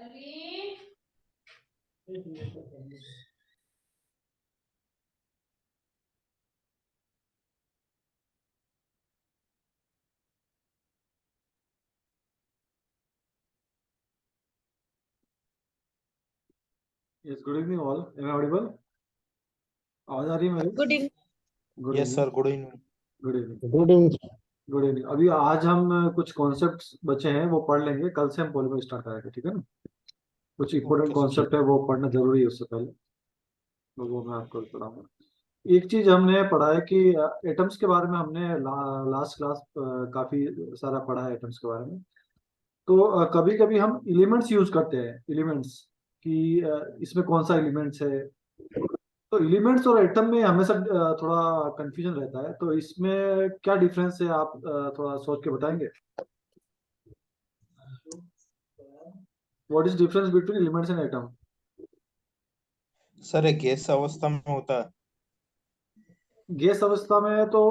Yes, good evening all. Am I audible? आवाज आ रही है मेरी? Good evening. Good yes evening. Sir, good evening. Good evening. Good evening. Good evening. अभी आज हम कुछ कॉन्सेप्ट्स बचे हैं वो पढ़ लेंगे, कल से हम पॉलीमर स्टार्ट करेंगे, ठीक है ना? कुछ इंपॉर्टेंट Okay, sir. कॉन्सेप्ट है वो पढ़ना जरूरी है उससे पहले, तो वो मैं आपको पढ़ाऊंगा। एक चीज हमने पढ़ा है कि एटम्स के बारे में हमने लास्ट क्लास काफी सारा पढ़ा है एटम्स के बारे में। तो कभी कभी हम एलिमेंट्स यूज करते हैं, एलिमेंट्स कि इसमें कौन सा एलिमेंट्स है। तो एलिमेंट्स और एटम में हमेशा थोड़ा कंफ्यूजन रहता है, तो इसमें क्या डिफरेंस है आप थोड़ा सोच के बताएंगे? What is difference between elements and atom? Sir, एक गैस अवस्था में होता है। गैस अवस्था में तो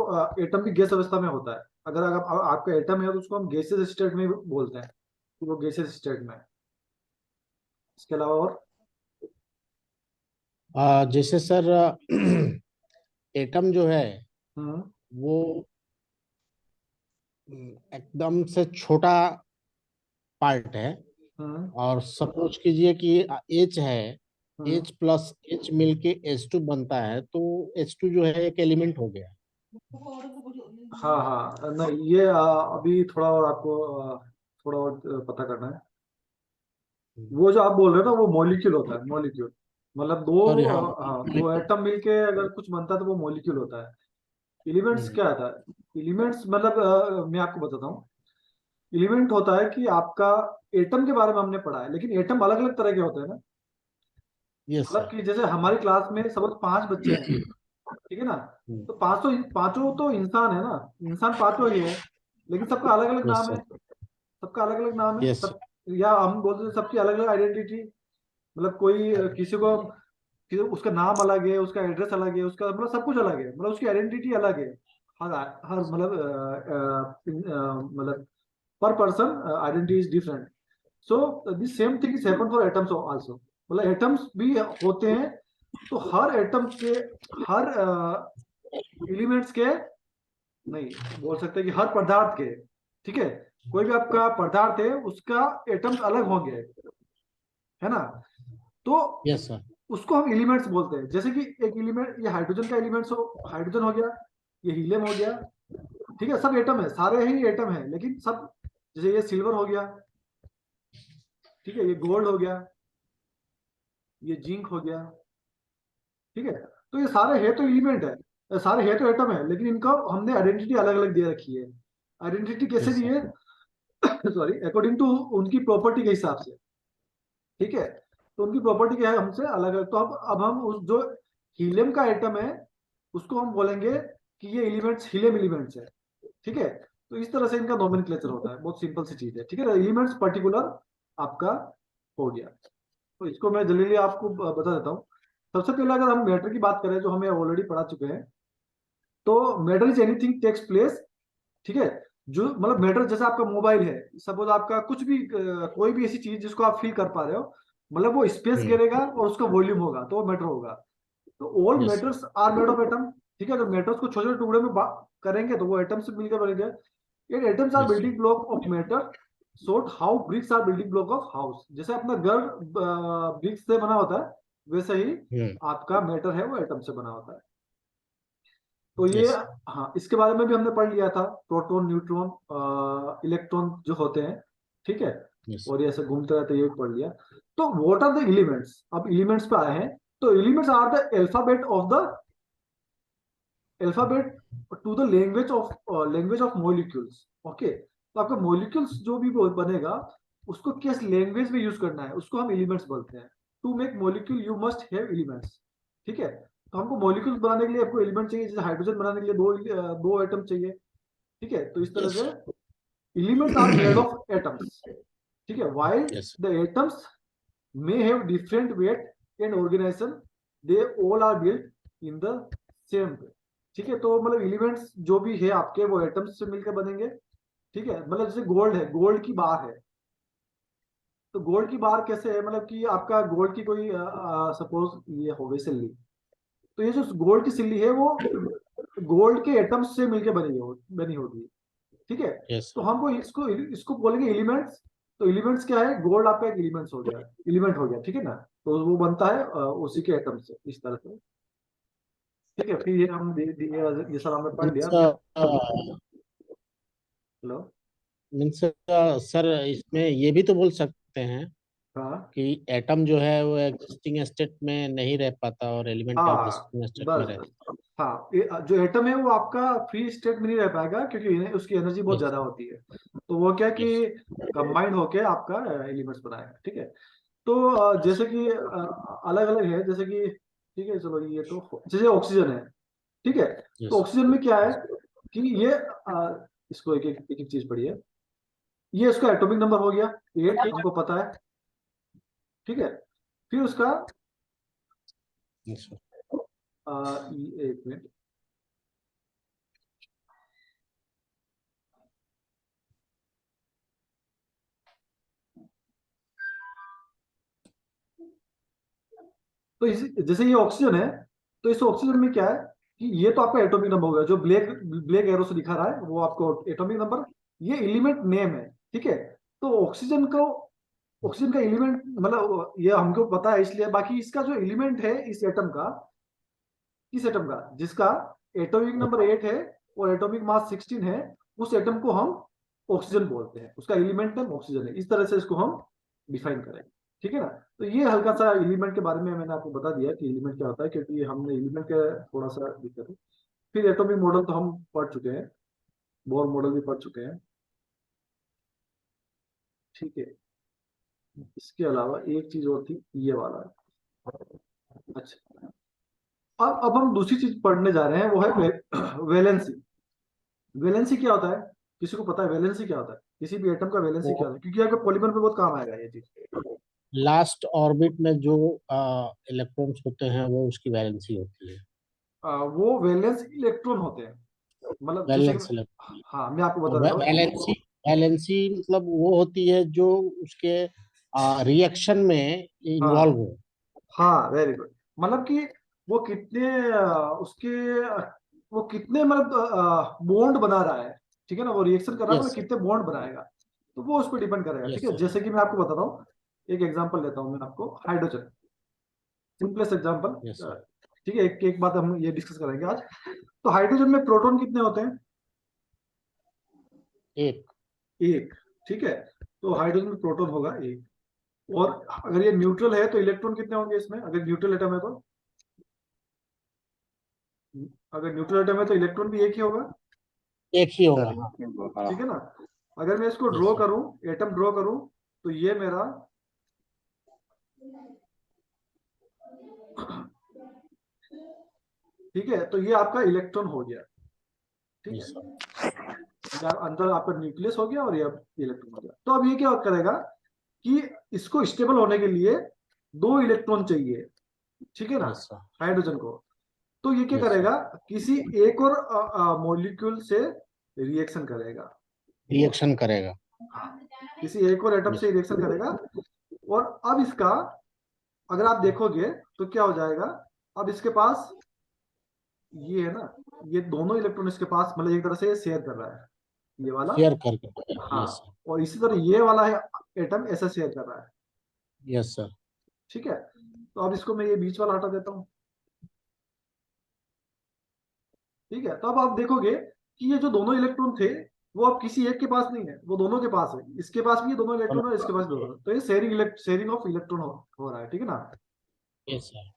एटम भी गैस अवस्था में होता है। अगर आपका एटम है तो उसको हम गैसेस स्टेट में बोलते हैं कि वो गैसेस स्टेट में है। इसके अलावा और जैसे सर एटम जो है हम्म वो एकदम से छोटा पार्ट है। हम्म और सपोज कीजिए कि एच है, हम्म एच प्लस एच मिलके H2 बनता है, तो H2 जो है एक एलिमेंट हो गया। हाँ हाँ, नहीं ये अभी थोड़ा और आपको थोड़ा और पता करना है। वो जो आप बोल रहे हो ना वो मॉलिक्यूल होता है, मॉलिक्यूल मतलब सॉरी, दो हाँ। हाँ, दो एटम मिलके अगर कुछ बनता है तो वो मॉलिक्यूल होता है। एलिमेंट्स क्या आता है? एलिमेंट्स मतलब मैं आपको बताता हूँ। एलिमेंट होता है कि आपका एटम के बारे में हमने पढ़ा है, लेकिन एटम अलग अलग तरह के होते हैं ना। यस मतलब सर। कि जैसे हमारी क्लास में सब 5 बच्चे हैं, ठीक है ना? तो पांचों तो इंसान है ना, इंसान पांचों ही है, लेकिन सबका अलग अलग यस नाम है। सर। सबका अलग अलग नाम है यस सब, सर। या हम बोलते हैं सबकी अलग अलग आइडेंटिटी। मतलब कोई किसी उसका नाम अलग है, उसका एड्रेस अलग है, उसका मतलब सब कुछ अलग है, मतलब उसकी आइडेंटिटी अलग है। हर हर मतलब पर person identity is different. So this same thing is happen for atoms also. मतलब एटम्स भी होते हैं, तो हर एटम के, हर एलिमेंट्स के, नहीं बोल सकते कि हर पदार्थ के, ठीक है? कोई भी आपका पदार्थ है उसका एटम्स अलग होंगे, है ना? तो यस सर। उसको हम एलिमेंट्स बोलते हैं। जैसे कि एक एलिमेंट, ये हाइड्रोजन का एलिमेंट्स हो, हाइड्रोजन हो गया, ये हीलियम हो गया, ठीक है? सब एटम है, सारे ही एटम है, लेकिन सब, जैसे ये सिल्वर हो गया, ठीक है, ये गोल्ड हो गया, ये जिंक हो गया, ठीक है? तो ये सारे है तो एलिमेंट है, सारे है तो एटम है, लेकिन इनका हमने आइडेंटिटी अलग अलग दे रखी है। आइडेंटिटी कैसे यस दी सर। है? सॉरी, अकॉर्डिंग टू उनकी प्रॉपर्टी के हिसाब से, ठीक है? तो उनकी प्रॉपर्टी क्या है हमसे अलग अलग। तो अब हम उस जो हीलियम का एटम है उसको हम बोलेंगे कि ये एलिमेंट्स हीलियम एलिमेंट्स है, ठीक है? तो इस तरह से इनका नोमेनक्लेचर होता है, बहुत सिंपल सी चीज है, ठीक है? एलिमेंट्स पर्टिकुलर आपका हो गया। तो इसको मैं जल्दी आपको बता देता हूँ। सबसे पहले अगर हम मैटर की बात करें जो हमें ऑलरेडी पढ़ा चुके हैं, तो matter is anything takes place, ठीक है? जो मतलब मैटर, जैसे आपका मोबाइल है, सपोज आपका कुछ भी कोई भी ऐसी चीज जिसको आप फील कर पा रहे हो, मतलब वो स्पेस घेरेगा और उसका वॉल्यूम होगा तो वो मैटर होगा। तो all yes sir. Matters are made of atom, ठीक है? तो मैटर्स को छोटे छोटे टुकड़े में करेंगे तो वो एटम से मिलकर बनेंगे। ये atoms are yes sir. Building block of matter, sort how bricks are building block of house. जैसे अपना घर ब्रिक्स से बना होता है, वैसे ही आपका मैटर है वो एटम से बना होता है। तो ये, यस हाँ, इसके बारे में भी हमने पढ़ लिया था, प्रोटॉन न्यूट्रॉन इलेक्ट्रॉन जो होते हैं, ठीक है? यस और ये ऐसे घूमते रहते हैं, ये भी पढ़ लिया। तो व्हाट आर द एलिमेंट्स? अब एलिमेंट्स पे आए हैं। तो elements are the alphabet to the language of molecules, okay? तो आपका मॉलिक्यूल्स जो भी बनेगा उसको किस लैंग्वेज में यूज करना है उसको हम एलिमेंट्स बोलते हैं। To make molecule you must have elements, ठीक है? तो हमको मॉलिक्यूल्स बनाने के लिए आपको एलिमेंट चाहिए। जैसे हाइड्रोजन बनाने के लिए दो एटम चाहिए, ठीक है? तो इस तरह यस से elements are made of atoms, ठीक है? While yes the atoms may have different weight and organization, they all are built in the same way, ठीक है? तो मतलब एलिमेंट्स जो भी है आपके वो एटम्स से मिलकर बनेंगे, ठीक है? मतलब जैसे गोल्ड है, गोल्ड की बार है, तो गोल्ड की बार कैसे है, मतलब कि आपका गोल्ड की कोई सपोज ये हो गई सिल्ली, तो ये जो गोल्ड की सिल्ली है वो गोल्ड के एटम्स से मिलकर बनी होगी, ठीक है। यस तो सर। हमको इसको इसको बोलेंगे एलिमेंट्स। तो एलिमेंट्स क्या है, गोल्ड आपका एक एलिमेंट्स हो गया, एलिमेंट हो गया, ठीक है ना। तो वो बनता है उसी के एटम से, इस तरह से, ठीक है। फिर ये हम ये सब हमने पढ़ लिया। Means hello. मीन्स सर इसमें ये भी तो बोल सकते हैं हाँ कि एटम जो है वो एग्जिस्टिंग स्टेट में नहीं रह पाता और एलिमेंट हाँ, एग्जिस्टिंग स्टेट में बस रहता बस, हाँ, जो एटम है वो आपका फ्री स्टेट में नहीं रह पाएगा, क्योंकि उसकी एनर्जी है। बहुत यस ज्यादा होती है। तो वो क्या यस कि कंबाइंड होके आपका एलिमेंट्स बनाएगा, ठीक है। तो यस जैसे कि अलग अलग है, जैसे कि, ठीक है चलो, ये तो जैसे ऑक्सीजन है, ठीक है। तो यस ऑक्सीजन में क्या है कि ये इसको एक एक चीज पढ़िए। ये उसका एटॉमिक नंबर हो गया 8, हमको पता है, ठीक है। फिर उसका यस एक मिनट, जैसे ये ऑक्सीजन है, तो इस ऑक्सीजन में क्या है कि ये तो आपका एटॉमिक नंबर होगा, जो ब्लैक ब्लैक एरो से दिखा रहा है वो आपको एटॉमिक नंबर, ये एलिमेंट नेम है, ठीक है। तो ऑक्सीजन का एलिमेंट मतलब ये हमको पता है इसलिए, बाकी इसका जो एलिमेंट है इस एटम का जिसका एटॉमिक नंबर 8 है और एटॉमिक मास 16 है, उस एटम को हम ऑक्सीजन बोलते हैं, उसका एलिमेंट नेम ऑक्सीजन है। इस तरह से इसको हम डिफाइन करेंगे, ठीक है ना। तो ये हल्का सा एलिमेंट के बारे में मैंने आपको बता दिया कि एलिमेंट क्या होता है, क्योंकि हमने एलिमेंट का थोड़ा सा दिक्कत है। फिर एटॉमिक मॉडल तो हम पढ़ चुके हैं, बोर मॉडल भी पढ़ चुके हैं, ठीक है। इसके अलावा एक चीज और थी, ये वाला। अच्छा, अब हम दूसरी चीज पढ़ने जा रहे हैं, वो है वैलेंसी। वैलेंसी क्या होता है, किसी को पता है वैलेंसी क्या होता है, किसी भी एटम का वैलेंसी क्या वो होता है, क्योंकि आपके पॉलीमर पे बहुत काम आएगा ये चीज। लास्ट ऑर्बिट में जो इलेक्ट्रॉन्स होते हैं वो उसकी वैलेंसी होती है। वो वैलेंस इलेक्ट्रॉन होते हैं, मतलब जैसे वैलेंस कि, इलेक्ट्रॉन। हाँ मैं आपको बता और देता हूँ। वैलेंसी वैलेंसी मतलब वो होती है जो उसके रिएक्शन में इन्वॉल्व हाँ हो। हाँ, वेरी गुड। मतलब कि वो कितने उसके वो कितने मतलब बॉन्ड बना रहा है, ठीक है ना। वो रिएक्शन कर रहा है, यस मतलब सर। कितने बॉन्ड बनाएगा, तो वो उस पर डिपेंड करेगा, ठीक यस है। सर। जैसे कि मैं आपको बताता हूँ, एक एग्जांपल लेता हूँ मैं आपको, hydrogen, simplest yes example, sir. ठीक है। एक एक बात हम ये डिस्कस करेंगे आज। तो हाइड्रोजन में प्रोटॉन कितने होते हैं, एक। एक, ठीक है। तो हाइड्रोजन में प्रोटॉन होगा एक, और अगर ये न्यूट्रल है तो इलेक्ट्रॉन कितने होंगे इसमें, अगर न्यूट्रल एटम है तो, अगर न्यूट्रल एटम है तो इलेक्ट्रॉन भी एक ही होगा, एक ही होगा हाँ। ठीक है ना। अगर मैं इसको यस ड्रॉ सर। करूं, एटम ड्रॉ करूं, तो ये मेरा ठीक है, तो ये आपका इलेक्ट्रॉन हो गया, ठीक है। Yes sir. या अंदर आपका न्यूक्लियस हो गया और ये इलेक्ट्रॉन हो गया। तो अब ये क्या करेगा कि इसको स्टेबल होने के लिए 2 इलेक्ट्रॉन चाहिए, ठीक है ना, यस सर। हाइड्रोजन को। तो ये क्या यस सर। करेगा, किसी एक और मॉलिक्यूल से रिएक्शन करेगा, रिएक्शन करेगा। हाँ, किसी एक और एटम यस। से रिएक्शन करेगा। और अब इसका अगर आप देखोगे तो क्या हो जाएगा, अब इसके पास ये है ना, ये दोनों इलेक्ट्रॉन इसके पास, मतलब एक तरह से ये शेयर कर रहा है, ये वाला, शेयर करके। हाँ। Yes sir. और इसी तरह ये वाला है एटम ऐसा शेयर कर रहा है, यस सर। ठीक है। तो अब इसको मैं ये बीच वाला हटा देता हूँ, ठीक है। तो अब आप देखोगे कि ये जो दोनों इलेक्ट्रॉन थे वो अब किसी एक के पास नहीं है, वो दोनों के पास है, इसके पास भी ये दोनों इलेक्ट्रॉन है, इसके पास भी दोनों, तो ये शेयरिंग ऑफ इलेक्ट्रॉन हो रहा है, ठीक है ना। Yes sir.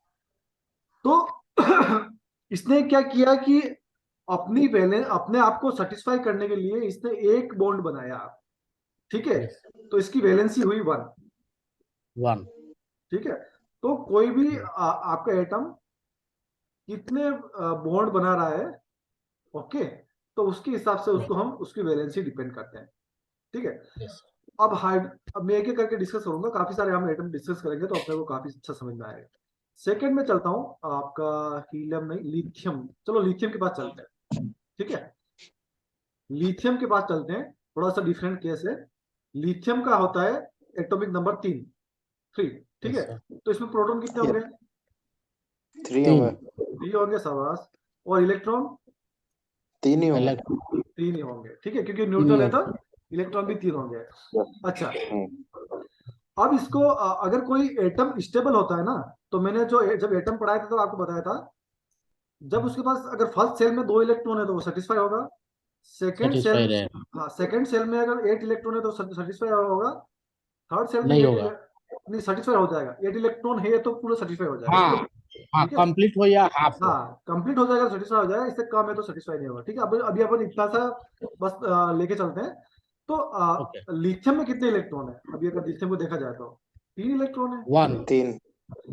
तो इसने क्या किया कि अपने आप को सेटिस्फाई करने के लिए इसने एक बॉन्ड बनाया, ठीक है। यस। तो इसकी वैलेंसी हुई 1, वन। ठीक है। तो कोई भी आपका एटम कितने बॉन्ड बना रहा है, ओके, तो उसके हिसाब से उसको हम उसकी वैलेंसी डिपेंड करते हैं, ठीक है। यस। अब मैं एक एक करके डिस्कस करूंगा, काफी सारे हम एटम डिस्कस करेंगे तो अपने को काफी अच्छा समझ में आएगा। सेकंड में चलता हूँ आपका, हीलियम नहीं, लिथियम, चलो लिथियम के पास चलते हैं, ठीक है। लिथियम के पास चलते हैं, थोड़ा सा डिफरेंट केस है। लिथियम का होता है एटॉमिक नंबर 3 ठीक है। तो इसमें प्रोटॉन कितने होंगे? 3 होंगे। 3 होंगे, शाबाश। और इलेक्ट्रॉन 3 ही होंगे। 3 ही होंगे, ठीक है, क्योंकि न्यूट्रल है तो इलेक्ट्रॉन भी 3 होंगे। अच्छा, अब इसको अगर कोई एटम स्टेबल होता है ना, तो मैंने जब एटम पढ़ाया था तो आपको बताया था, जब उसके पास अगर फर्स्ट सेल में 2 इलेक्ट्रॉन है तो वो सेटिस्फाई होगा। सेकंड सेल, सेटिस्फाई रहे हाँ, सेकंड सेल में अगर 8 इलेक्ट्रॉन है तो सेटिस्फाई होगा। थर्ड सेल में नहीं 8 होगा। नहीं, सेटिस्फाई हो जाएगा। 8 इलेक्ट्रॉन है तो पूरा सेटिस्फाई हो जाएगा। हाँ हाँ, ठीक है, कंप्लीट हो या हाफ हो। हाँ, कंप्लीट हो जाएगा, सेटिस्फाई हो जाएगा। इससे कम है तो सेटिस्फाई नहीं होगा। ठीक है, अभी अपन इतना सा बस लेके चलते हैं। तो ओके, लिथियम में कितने इलेक्ट्रॉन है? अभी अगर लिथियम को देखा जाए तो 3 इलेक्ट्रॉन है। 1। 3।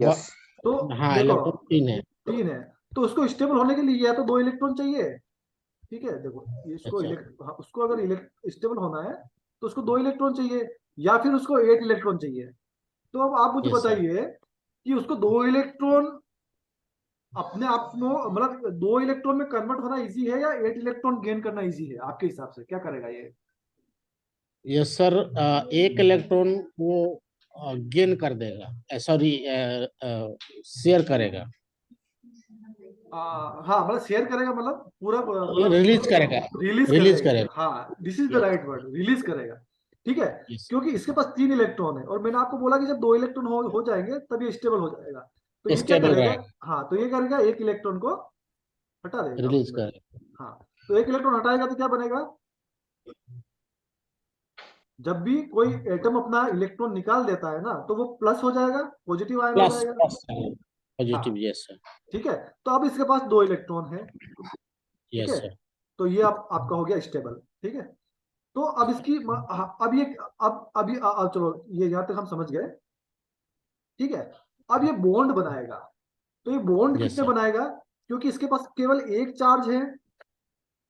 यस। तो हाँ, देखो, इलेक्ट्रॉन 3 है। 3 है, तो उसको स्टेबल होने के लिए या तो 2 इलेक्ट्रॉन चाहिए। ठीक है, देखो, इसको अच्छा, उसको अगर स्टेबल होना है तो उसको 2 इलेक्ट्रॉन चाहिए, या फिर उसको 8 इलेक्ट्रॉन चाहिए। तो अब आप मुझे यस सर। बताइए कि उसको 2 इलेक्ट्रॉन अपने आप में, मतलब 2 इलेक्ट्रॉन में कन्वर्ट होना इजी है या 8 इलेक्ट्रॉन गेन करना इजी है? आपके हिसाब से क्या करेगा ये? यस सर, एक इलेक्ट्रॉन वो गेन कर देगा, सॉरी, शेयर करेगा, हाँ, मतलब शेयर करेगा, मतलब पूरा, रिलीज करेगा। रिलीज रिलीज करेगा। करेगा। हाँ, this is the yes right word, release करेगा। ठीक है, यस क्योंकि इसके पास 3 इलेक्ट्रॉन है, और मैंने आपको बोला कि जब 2 इलेक्ट्रॉन हो जाएंगे तब ये स्टेबल हो जाएगा। तो ये क्या स्टेबल करेगा? रहेगा, हाँ, तो ये करेगा, एक इलेक्ट्रॉन को हटा देगा रिलीज उसमें। करेगा। हाँ, तो एक इलेक्ट्रॉन हटाएगा तो क्या बनेगा? जब भी कोई एटम अपना इलेक्ट्रॉन निकाल देता है ना, तो वो प्लस हो जाएगा, पॉजिटिव आयन हो प्लस जाएगा। प्लस पॉजिटिव, हाँ, यस सर। ठीक है। तो अब इसके पास 2 इलेक्ट्रॉन है। ठीक यस है, सर। तो ये आपका हो गया स्टेबल। ठीक है, तो अब इसकी अब ये, अब अभी चलो, ये यहाँ तक हम समझ गए। ठीक है, अब ये बॉन्ड बनाएगा। तो ये बॉन्ड यस कितने सर। बनाएगा? क्योंकि इसके पास केवल एक चार्ज है,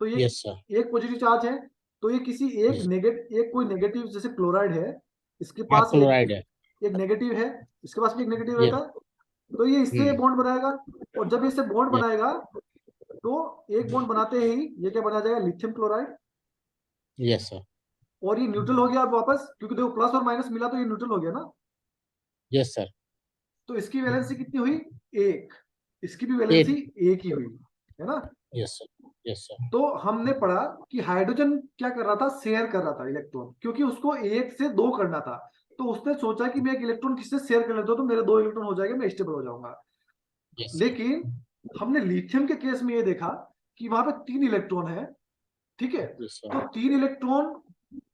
तो ये यस सर। एक पॉजिटिव चार्ज है। तो ये किसी यस। एक कोई नेगेटिव, जैसे क्लोराइड है, इसके हाँ, पास क्लोराइड है। एक नेगेटिव है, इसके पास भी एक नेगेटिव रहता यस। है। तो ये इससे हम्म। बॉन्ड बनाएगा, और जब इससे बॉन्ड यस। बनाएगा तो एक बॉन्ड बनाते ही ये क्या बना जाएगा? Lithium chloride. Yes sir. और ये न्यूट्रल हो गया अब वापस, क्योंकि देखो प्लस और माइनस मिला तो ये न्यूट्रल हो गया ना। Yes sir. तो इसकी वैलेंसी कितनी हुई? एक। इसकी भी वैलेंसी 8। एक ही हुई, है ना। Yes sir. Yes sir. तो हमने पढ़ा कि हाइड्रोजन क्या कर रहा था? शेयर कर रहा था इलेक्ट्रॉन, क्योंकि उसको 1 से 2 करना था। तो उसने सोचा कि मैं एक इलेक्ट्रॉन किससे शेयर कर लेता हूं तो मेरे 2 इलेक्ट्रॉन हो जाएंगे, मैं स्टेबल हो जाऊंगा। Yes sir. लेकिन हमने लिथियम के केस में ये देखा कि वहां पे 3 इलेक्ट्रॉन है। ठीक है, यस तो सर। 3 इलेक्ट्रॉन,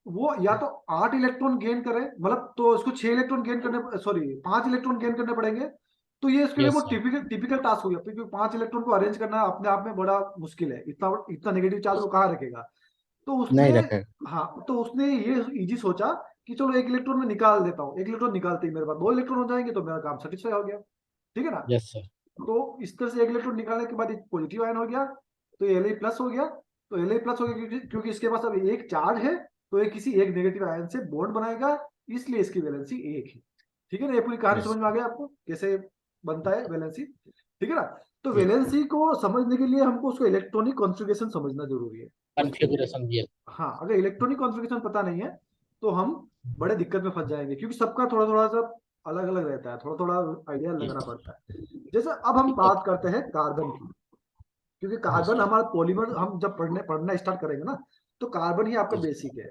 वो या तो 8 इलेक्ट्रॉन गेन करे, मतलब तो उसको 6 इलेक्ट्रॉन गेन करने, सॉरी 5 इलेक्ट्रॉन गेन करने पड़ेंगे। तो ये इसके लिए वो yes sir. Typical typical task हो गया, क्योंकि 5 इलेक्ट्रॉन को अरेंज करना अपने आप में बड़ा मुश्किल है। इतना इतना नेगेटिव चार्ज वो कहाँ रखेगा? तो उसने, नहीं रखेगा। हाँ, तो उसने ये इजी सोचा कि चलो एक इलेक्ट्रॉन में निकाल देता हूँ। एक इलेक्ट्रॉन निकालते ही मेरे पास 2 इलेक्ट्रॉन हो जाएंगे, तो मेरा काम सेटिस्फाई हो गया। ठीक है ना। Yes sir. तो इस तरह से एक इलेक्ट्रॉन निकालने के बाद एक पॉजिटिव आयन हो गया, तो Li प्लस हो गया। तो Li प्लस हो गया क्योंकि इसके पास अब एक चार्ज है, तो ये किसी एक नेगेटिव आयन से बॉन्ड बनाएगा, इसलिए इसकी वैलेंसी एक है। ठीक है ना, ये पूरी कहानी यस। समझ में आ गया आपको कैसे बनता है वैलेंसी? ठीक है ना। तो यस। वैलेंसी को समझने के लिए हमको उसको इलेक्ट्रॉनिक कॉन्फ़िगरेशन समझना जरूरी है। Configuration, yes. हाँ, अगर इलेक्ट्रॉनिक कॉन्फ़िगरेशन पता नहीं है तो हम बड़े दिक्कत में फंस जाएंगे, क्योंकि सबका थोड़ा थोड़ा सा अलग अलग रहता है, थोड़ा थोड़ा आइडिया लगाना पड़ता है। जैसे अब हम बात करते हैं कार्बन की, क्योंकि यस कार्बन सर। हमारा पॉलीमर, हम जब पढ़ना स्टार्ट करेंगे ना, तो कार्बन ही आपका यस। बेसिक है।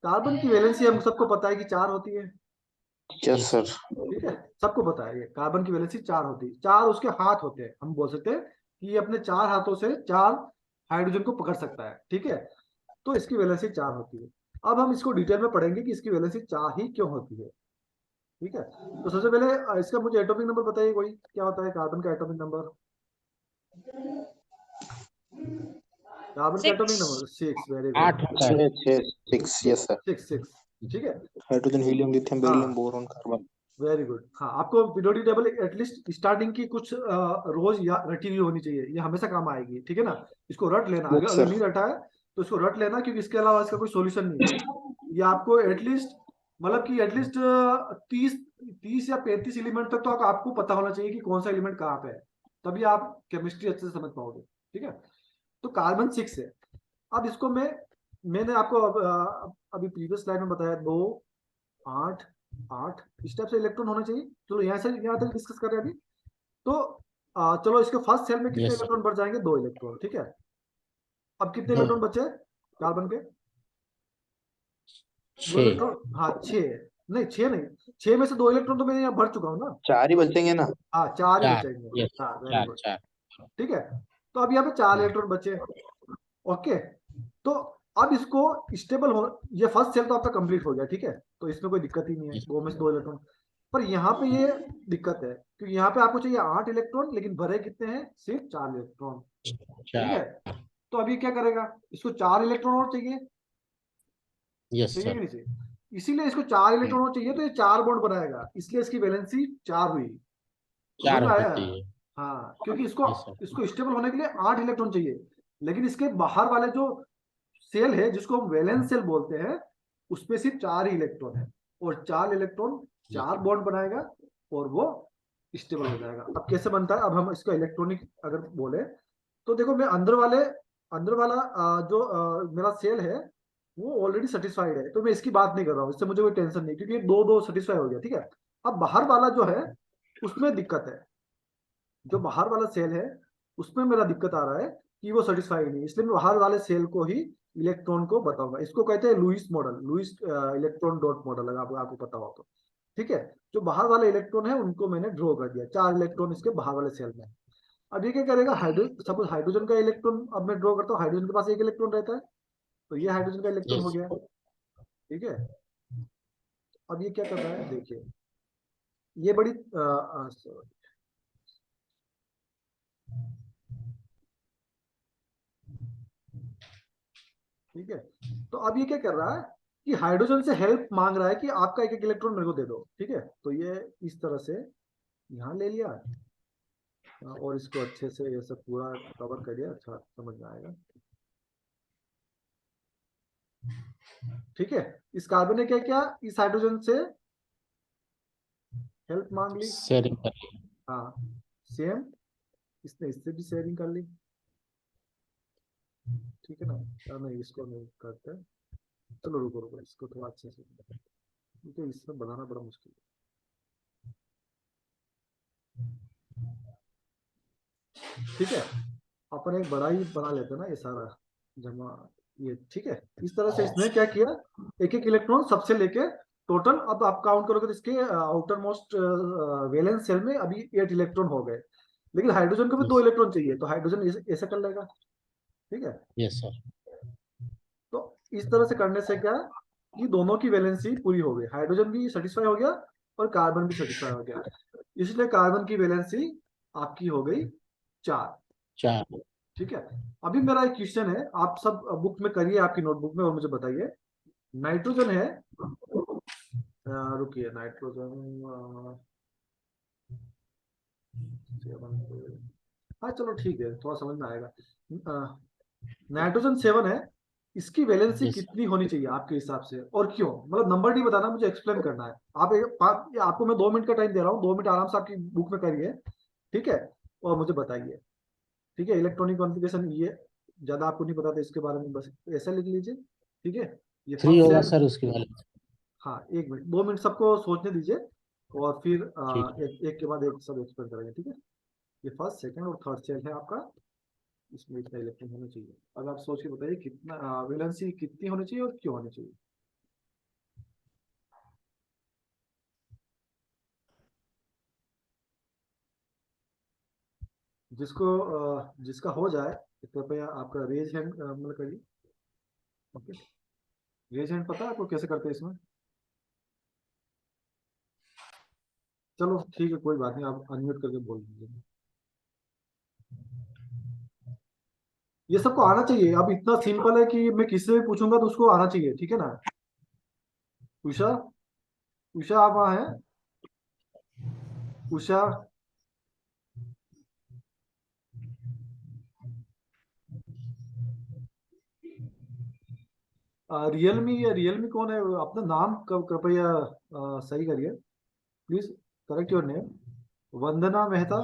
कार्बन की वैलेंसी हम सबको पता है कि 4 होती है। Yes yes sir. सर। ठीक है, सबको पता है ये कार्बन की वैलेंसी 4 होती है। 4 उसके हाथ होते हैं, हम बोल सकते हैं कि ये अपने 4 हाथों से 4 हाइड्रोजन को पकड़ सकता है। ठीक है, तो इसकी वैलेंसी 4 होती है। अब हम इसको डिटेल में पढ़ेंगे कि इसकी वैलेंसी 4 ही क्यों होती है। ठीक है, तो सबसे पहले इसका मुझे एटॉमिक नंबर बताइए, कोई क्या होता है कार्बन का एटॉमिक नंबर? कार्बन का एटॉमिक 6। Number 6, very good. 8 होता है। 6 यस सर। 6 ठीक है। हाइड्रोजन, हीलियम, लिथियम, बेरिलियम, हाँ, बोरॉन, कार्बन। Very good. हाँ, आपको पीरियोडिक टेबल एटलीस्ट स्टार्टिंग की कुछ रोज या रटी हुई होनी चाहिए, ये हमेशा काम आएगी। ठीक है ना, इसको रट लेना, अगर यस अगर सर। नहीं रटा है तो इसको रट लेना, क्योंकि इसके अलावा इसका कोई सॉल्यूशन नहीं है। ये आपको एटलीस्ट, मतलब कि एटलीस्ट 30 या 35 एलिमेंट तक तो आपको पता होना चाहिए कि कौन सा एलिमेंट कहाँ पे है, तभी आप केमिस्ट्री अच्छे से समझ पाओगे। ठीक है, तो कार्बन 6 है। अब इसको मैंने आपको अभी प्रीवियस स्लाइड में बताया, 2 8 8 इस टाइप से इलेक्ट्रॉन होना चाहिए। चलो यहाँ से यहाँ तक डिस्कस कर रहे हैं अभी। तो चलो इसके फर्स्ट सेल में कितने यस इलेक्ट्रॉन बढ़ जाएंगे, 2 इलेक्ट्रॉन, ठीक है। अब कितने सर। इलेक्ट्रॉन बचे कार्बन के, 2 6। इलेक्ट्रॉन, हाँ 6, नहीं 6 नहीं, 6 में से 2 इलेक्ट्रॉन तो मैं यहाँ भर चुका हूँ ना। 4 ही बचेंगे ना। हाँ 4 ही 4। बचेंगे, यस। हाँ वेरी 4 गुड, 4। ठीक है। तो अब यहाँ पे 4 इलेक्ट्रॉन बचे, ओके। तो अब इसको स्टेबल हो, ये फर्स्ट सेल तो आपका कंप्लीट हो गया, ठीक है, तो इसमें कोई दिक्कत ही नहीं है, 2 में से 2 इलेक्ट्रॉन। पर यहाँ पे ये दिक्कत है, क्योंकि यहाँ पे आपको चाहिए 8 इलेक्ट्रॉन, लेकिन भरे कितने हैं, सिर्फ 4 इलेक्ट्रॉन, ठीक है। 4। तो अभी क्या करेगा, इसको 4 इलेक्ट्रॉन और चाहिए, यस चाहिए कि सर। नहीं चाहिए, इसीलिए इसको 4 इलेक्ट्रॉन और चाहिए, तो ये 4 बॉन्ड बनाएगा, इसलिए इसकी वैलेंसी 4 हुई, समझ 4 में आया। होती है। हाँ, क्योंकि इसको यस सर। इसको स्टेबल होने के लिए 8 इलेक्ट्रॉन चाहिए, लेकिन इसके बाहर वाले जो सेल है, जिसको हम वैलेंस सेल बोलते हैं, उसमें सिर्फ 4 ही इलेक्ट्रॉन है, और 4 इलेक्ट्रॉन 4 बॉन्ड बनाएगा, और वो स्टेबल हो जाएगा। अब कैसे बनता है, अब हम इसका इलेक्ट्रॉनिक अगर बोले, तो देखो मैं अंदर वाला जो मेरा सेल है, वो ऑलरेडी सेटिस्फाइड है, तो मैं इसकी बात नहीं कर रहा हूँ, इससे मुझे कोई टेंशन नहीं, क्योंकि दो दो सेटिस्फाई हो गया, ठीक है। अब बाहर वाला जो है, उसमें दिक्कत है, जो बाहर वाला सेल है, उसमें मेरा दिक्कत आ रहा है कि वो सेटिस्फाइड नहीं, इसलिए मैं बाहर वाले सेल को ही इलेक्ट्रॉन को बताऊंगा। इसको कहते हैं Lewis model, Lewis electron dot model, अगर आपको पता हो तो, ठीक है। जो बाहर वाले इलेक्ट्रॉन है, उनको मैंने ड्रॉ कर दिया, 4 इलेक्ट्रॉन इसके बाहर वाले सेल में। अब ये क्या करेगा, सपोज हाइड्रोजन का इलेक्ट्रॉन अब मैं ड्रॉ करता हूँ, हाइड्रोजन के पास 1 इलेक्ट्रॉन रहता है, तो ये हाइड्रोजन का इलेक्ट्रॉन हो यस। गया, ठीक है। अब ये क्या कर रहा है, देखिए, ये बड़ी ठीक है। तो अब ये क्या कर रहा है कि हाइड्रोजन से हेल्प मांग रहा है कि आपका 1 1 इलेक्ट्रॉन मेरे को दे दो, ठीक है। तो ये इस तरह से यहाँ ले लिया, और इसको अच्छे से ये सब पूरा कवर कर दिया, अच्छा समझ में आएगा, ठीक है। इस कार्बन ने क्या किया, इस हाइड्रोजन से हेल्प मांग ली, शेयरिंग कर लिया। हाँ सेम, इसने इससे भी शेयरिंग कर ली, ठीक है ना। नहीं इसको नहीं करते, चलो रुको रुको, इसको थोड़ा अच्छे से, क्योंकि इसमें बनाना बड़ा मुश्किल है, ठीक है। अपन एक बड़ा ही बना लेते हैं ना, ये सारा जमा, ये ठीक है। इस तरह से इसने क्या किया, 1 1 इलेक्ट्रॉन सबसे लेके टोटल, अब आप काउंट करोगे तो इसके आउटर मोस्ट वैलेंस सेल में अभी 8 इलेक्ट्रॉन हो गए, लेकिन हाइड्रोजन को भी 2 यस। इलेक्ट्रॉन चाहिए, तो हाइड्रोजन ऐसे कर लेगा, ठीक है। Yes sir. तो इस तरह से करने से क्या, कि दोनों की वैलेंसी पूरी हो गई, हाइड्रोजन भी सेटिस्फाई हो गया, और कार्बन भी सेटिस्फाई हो गया, इसलिए कार्बन की वैलेंसी आपकी हो गई 4, 4। ठीक है। अभी मेरा एक क्वेश्चन है, आप सब बुक में करिए, आपकी नोटबुक में, और मुझे बताइए, नाइट्रोजन है, रुकिए, नाइट्रोजन हाँ चलो ठीक है, थोड़ा समझ में आएगा। नाइट्रोजन 7 है, इसकी वैलेंसी यस। कितनी होनी चाहिए आपके हिसाब से, और क्यों, मतलब नंबर नहीं बताना, मुझे एक्सप्लेन करना है। आपको मैं 2 मिनट का टाइम दे रहा हूँ, 2 मिनट आराम से आपकी बुक में करिए, ठीक है, और मुझे बताइए, ठीक है। इलेक्ट्रॉनिक कॉन्फ़िगरेशन, ये ज्यादा आपको नहीं पता था इसके बारे में, बस ऐसा लिख लीजिए, ठीक है। ये 3 फर्स्ट होगा सेल, सर उसके वाले। हाँ 1 मिनट 2 मिनट सबको सोचने दीजिए, और फिर ठीक है। एक के बाद एक सब एक्सप्लेन करेंगे, ठीक है। ये फर्स्ट सेकंड और थर्ड सेल है आपका, इसमें इतना इलेक्ट्रॉन होना चाहिए। अब आप सोच के बताइए कितना वैलेंसी कितनी होनी चाहिए और क्यों होनी चाहिए। जिसका हो जाए, तो कृपया आपका रेज हैंड मतलब करिए, ओके। रेज हैंड पता है आपको कैसे करते हैं इसमें, चलो ठीक है, कोई बात नहीं, आप अनम्यूट करके बोल दीजिए। ये सबको आना चाहिए, अब इतना सिंपल है कि मैं किसी से भी पूछूंगा तो उसको आना चाहिए, ठीक है ना। उषा, उषा आप वहाँ हैं, उषा, रियलमी कौन है, अपना नाम कृपया सही करिए, प्लीज करेक्ट योर नेम। वंदना मेहता,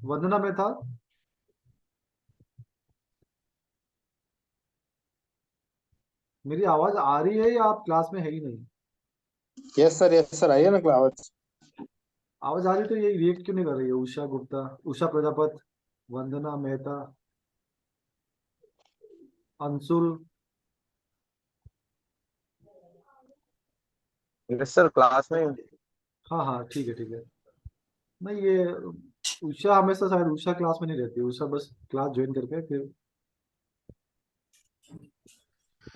वंदना मेहता, मेरी आवाज आ रही है या आप क्लास में है ही नहीं। यस सर आइए ना आवाज। आवाज आ रही तो ये रिएक्ट क्यों नहीं कर रही है? Usha Gupta, Usha Prajapat, Vandana Mehta, Anshul. Yes sir, class में। हाँ हाँ ठीक है ठीक है। नहीं ये उषा हमेशा शायद उषा क्लास में नहीं रहती, उषा बस क्लास ज्वाइन करके फिर।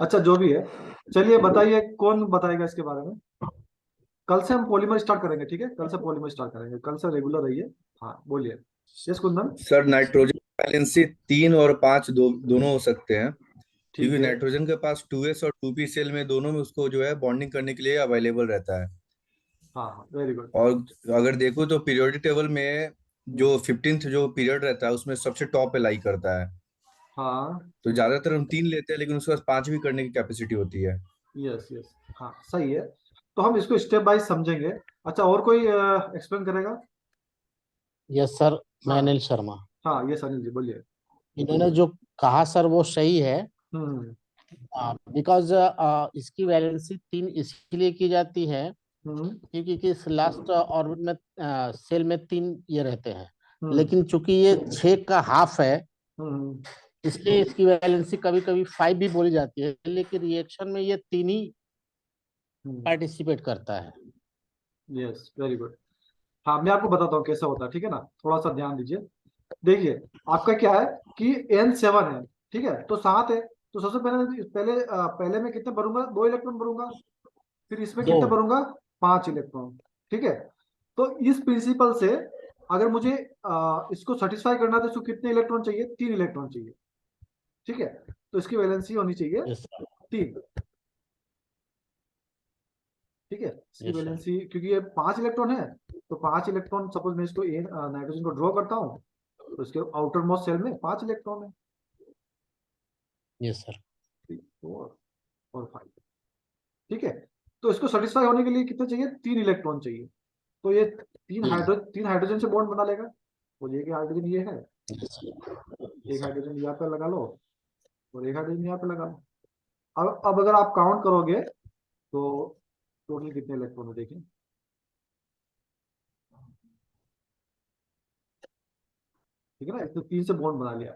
अच्छा जो भी है, चलिए बताइए कौन बताएगा इसके बारे में। कल से हम पॉलीमर स्टार्ट करेंगे, ठीक है? कल से पॉलीमर स्टार्ट करेंगे, कल से रेगुलर रहिए। हाँ बोलिए। Yes Kundan. Sir nitrogen valency 3 और 5 दोनों हो सकते हैं, ठीक क्योंकि है। नाइट्रोजन के पास 2s और 2p सेल में दोनों में उसको जो है बॉन्डिंग करने के लिए अवेलेबल रहता है। हाँ हाँ वेरी गुड। और अगर देखो तो पीरियोडिक टेबल में जो 15th जो पीरियड रहता है उसमें सबसे टॉप पे लाई करता है। हाँ तो ज्यादातर हम 3 लेते हैं, लेकिन उसके पास 5 भी करने की कैपेसिटी होती है। यस यस हाँ सही है। तो हम इसको स्टेप बाय समझेंगे। अच्छा और कोई एक्सप्लेन करेगा? यस सर, मैं हाँ अनिल शर्मा। हाँ यस अनिल जी बोलिए। इन्होंने जो कहा सर वो सही है, हम्म बिकॉज इसकी वैलेंसी 3 इसलिए की जाती है हम्म क्योंकि किस लास्ट ऑर्बिट में सेल में 3 ये रहते हैं, हम्म लेकिन चूंकि ये 6 का हाफ है, हम्म इसलिए इसकी वैलेंसी कभी कभी 5 भी बोली जाती है, लेकिन रिएक्शन में ये 3 ही पार्टिसिपेट करता है। Yes very good. हाँ मैं आपको बताता हूँ कैसा होता है, ठीक है ना? थोड़ा सा ध्यान दीजिए। देखिए आपका क्या है कि N7 है, ठीक है? तो 7 है। तो सबसे पहले पहले पहले मैं कितने भरूंगा? 2 इलेक्ट्रॉन भरूंगा। फिर इसमें दो। कितने भरूंगा? 5 इलेक्ट्रॉन। ठीक है। तो इस प्रिंसिपल से अगर मुझे इसको सेटिस्फाई करना है तो इसको कितने इलेक्ट्रॉन चाहिए? 3 इलेक्ट्रॉन चाहिए। ठीक है। तो इसकी वैलेंसी होनी चाहिए यस सर। 3। ठीक है। इसकी यस सर। वैलेंसी क्योंकि ये 5 इलेक्ट्रॉन है, तो 5 इलेक्ट्रॉन सपोज मैं इसको नाइट्रोजन को ड्रॉ करता हूँ, तो इसके आउटर मोस्ट सेल में 5 इलेक्ट्रॉन है। Yes sir. 3 और 5। ठीक है। तो इसको सेटिस्फाई होने के लिए कितने चाहिए? 3 इलेक्ट्रॉन चाहिए। तो ये तीन हाइड्रोजन से बॉन्ड बना लेगा। तो ये कि हाइड्रोजन ये है, एक हाइड्रोजन यहाँ पे लगा लो और एक हाइड्रोजन यहाँ पे लगा लो। अब अगर आप काउंट करोगे तो टोटल कितने इलेक्ट्रॉन है देखिए। ठीक है ना? इसने 3 से बॉन्ड बना लिया,